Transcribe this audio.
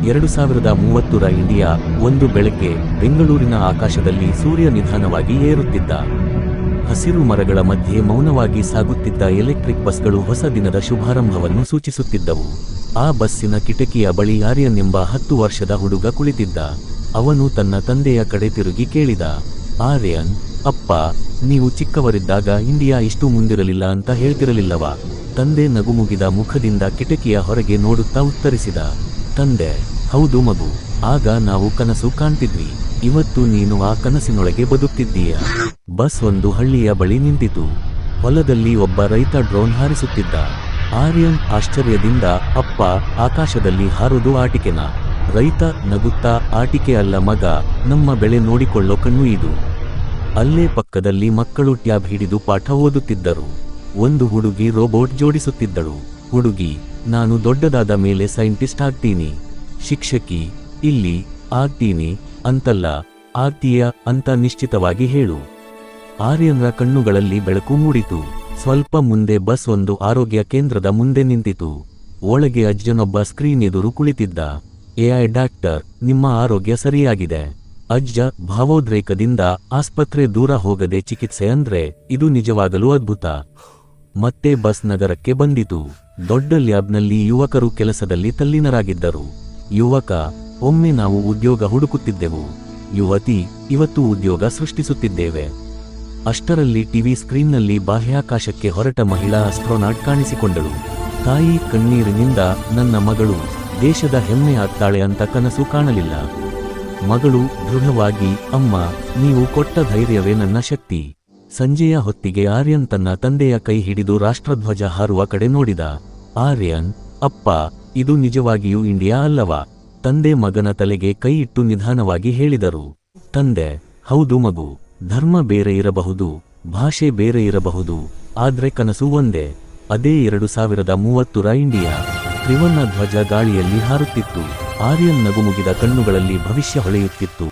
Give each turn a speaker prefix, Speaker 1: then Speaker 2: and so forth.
Speaker 1: 2030ರ India. ಒಂದು ಬೆಳಗ್ಗೆ ಬೆಂಗಳೂರಿನ ಆಕಾಶದಲ್ಲಿ ಸೂರ್ಯ ನಿಧಾನವಾಗಿ ಏರುತ್ತಿದ್ದ. ಹಸಿರು ಮರಗಳ ಮಧ್ಯೆ ಮೌನವಾಗಿ ಸಾಗುತ್ತಿದ್ದ ಎಲೆಕ್ಟ್ರಿಕ್ ಬಸ್ಗಳು ಹೊಸ ದಿನದ ಶುಭಾರಂಭವನ್ನು ಸೂಚಿಸುತ್ತಿದ್ದವು. ಆ ಬಸ್ಸಿನ ಕಿಟಕಿಯ ಬಳಿ ಆರ್ಯನ್ ಎಂಬ 10 ವರ್ಷದ ಹುಡುಗ ಕುಳಿತಿದ್ದ. ಅವನು ತನ್ನ ತಂದೆಯ ಕಡೆ ತಿರುಗಿ ಕೇಳಿದ, ಆರ್ಯನ್, ಅಪ್ಪ, ನೀವು ಚಿಕ್ಕವರಿದ್ದಾಗ ಇಂಡಿಯಾ ಇಷ್ಟು ಮುಂದಿರಲಿಲ್ಲ ಅಂತ ಹೇಳ್ತಿರಲಿಲ್ಲವಾ? ತಂದೆ ನಗುಮುಗಿದ ಮುಖದಿಂದ ಕಿಟಕಿಯ ಹೊರಗೆ ನೋಡುತ್ತಾ ಉತ್ತರಿಸಿದ, ತಂದೆ, ಹೌದು ಮಗು, ಆಗ ನಾವು ಕನಸು ಕಾಣ್ತಿದ್ವಿ. ಇವತ್ತು ನೀನು ಆ ಕನಸಿನೊಳಗೆ ಬದುಕ್ತಿದ್ದೀಯ. ಬಸ್ ಒಂದು ಹಳ್ಳಿಯ ಬಳಿ ನಿಂತಿತು. ಹೊಲದಲ್ಲಿ ಒಬ್ಬ ರೈತ ಡ್ರೋನ್ ಹಾರಿಸುತ್ತಿದ್ದ. ಆರ್ಯನ್ ಆಶ್ಚರ್ಯದಿಂದ, ಅಪ್ಪ, ಆಕಾಶದಲ್ಲಿ ಹಾರೋದು ಆಟಿಕೆನಾ? ರೈತ ನಗುತ್ತಾ, ಆಟಿಕೆ ಅಲ್ಲ ಮಗ, ನಮ್ಮ ಬೆಳೆ ನೋಡಿಕೊಳ್ಳೋ ಕಣ್ಣು ಇದು. ಅಲ್ಲೇ ಪಕ್ಕದಲ್ಲಿ ಮಕ್ಕಳು ಟ್ಯಾಬ್ ಹಿಡಿದು ಪಾಠ ಓದುತ್ತಿದ್ದರು. ಒಂದು ಹುಡುಗಿ ರೋಬೋಟ್ ಜೋಡಿಸುತ್ತಿದ್ದಳು. ಹುಡುಗಿ, ನಾನು ದೊಡ್ಡದಾದ ಮೇಲೆ ಸೈಂಟಿಸ್ಟ್ ಆಗ್ತೀನಿ. ಶಿಕ್ಷಕಿ, ಇಲ್ಲಿ ಆಗ್ತೀನಿ ಅಂತಲ್ಲ, ಆಗ್ತೀಯ ಅಂತ ನಿಶ್ಚಿತವಾಗಿ ಹೇಳು. ಆರ್ಯನ್ರ ಕಣ್ಣುಗಳಲ್ಲಿ ಬೆಳಕು ಮೂಡಿತು. ಸ್ವಲ್ಪ ಮುಂದೆ ಬಸ್ ಒಂದು ಆರೋಗ್ಯ ಕೇಂದ್ರದ ಮುಂದೆ ನಿಂತಿತು. ಒಳಗೆ ಅಜ್ಜನೊಬ್ಬ ಸ್ಕ್ರೀನ್ ಎದುರು ಕುಳಿತಿದ್ದ. ಎಐ ಡಾಕ್ಟರ್, ನಿಮ್ಮ ಆರೋಗ್ಯ ಸರಿಯಾಗಿದೆ. ಅಜ್ಜ ಭಾವೋದ್ರೇಕದಿಂದ, ಆಸ್ಪತ್ರೆ ದೂರ ಹೋಗದೆ ಚಿಕಿತ್ಸೆ ಅಂದ್ರೆ ಇದು ನಿಜವಾಗಲೂ ಅದ್ಭುತ. ಮತ್ತೆ ಬಸ್ ನಗರಕ್ಕೆ ಬಂದಿತು. ದೊಡ್ಡ ಲ್ಯಾಬ್ನಲ್ಲಿ ಯುವಕರು ಕೆಲಸದಲ್ಲಿ ತಲ್ಲೀನರಾಗಿದ್ದರು. ಯುವಕ, ಒಮ್ಮೆ ನಾವು ಉದ್ಯೋಗ ಹುಡುಕುತ್ತಿದ್ದೆವು. ಯುವತಿ, ಇವತ್ತು ಉದ್ಯೋಗ ಸೃಷ್ಟಿಸುತ್ತಿದ್ದೇವೆ. ಅಷ್ಟರಲ್ಲಿ ಟಿವಿ ಸ್ಕ್ರೀನ್ನಲ್ಲಿ ಬಾಹ್ಯಾಕಾಶಕ್ಕೆ ಹೊರಟ ಮಹಿಳಾ ಆಸ್ಟ್ರೋನಾಟ್ ಕಾಣಿಸಿಕೊಂಡಳು. ತಾಯಿ ಕಣ್ಣೀರಿನಿಂದ, ನನ್ನ ಮಗಳು ದೇಶದ ಹೆಮ್ಮೆ ಆಗ್ತಾಳೆ ಅಂತ ಕನಸು ಕಾಣಲಿಲ್ಲ. ಮಗಳು ದೃಢವಾಗಿ, ಅಮ್ಮ, ನೀವು ಕೊಟ್ಟ ಧೈರ್ಯವೇ ನನ್ನ ಶಕ್ತಿ. ಸಂಜೆಯ ಹೊತ್ತಿಗೆ ಆರ್ಯನ್ ತನ್ನ ತಂದೆಯ ಕೈ ಹಿಡಿದು ರಾಷ್ಟ್ರಧ್ವಜ ಹಾರುವ ಕಡೆ ನೋಡಿದ. ಆರ್ಯನ್, ಅಪ್ಪ, ಇದು ನಿಜವಾಗಿಯೂ ಇಂಡಿಯಾ ಅಲ್ಲವಾ? ತಂದೆ ಮಗನ ತಲೆಗೆ ಕೈ ಇಟ್ಟು ನಿಧಾನವಾಗಿ ಹೇಳಿದರು. ತಂದೆ, ಹೌದು ಮಗು, ಧರ್ಮ ಬೇರೆ ಇರಬಹುದು, ಭಾಷೆ ಬೇರೆ ಇರಬಹುದು, ಆದ್ರೆ ಕನಸು ಒಂದೇ. ಅದೇ 2030ರ ಇಂಡಿಯಾ. ತ್ರಿವರ್ಣ ಧ್ವಜ ಗಾಳಿಯಲ್ಲಿ ಹಾರುತ್ತಿತ್ತು. ಆರ್ಯನ್ ನಗುಮುಗಿದ ಕಣ್ಣುಗಳಲ್ಲಿ ಭವಿಷ್ಯ ಹೊಳೆಯುತ್ತಿತ್ತು.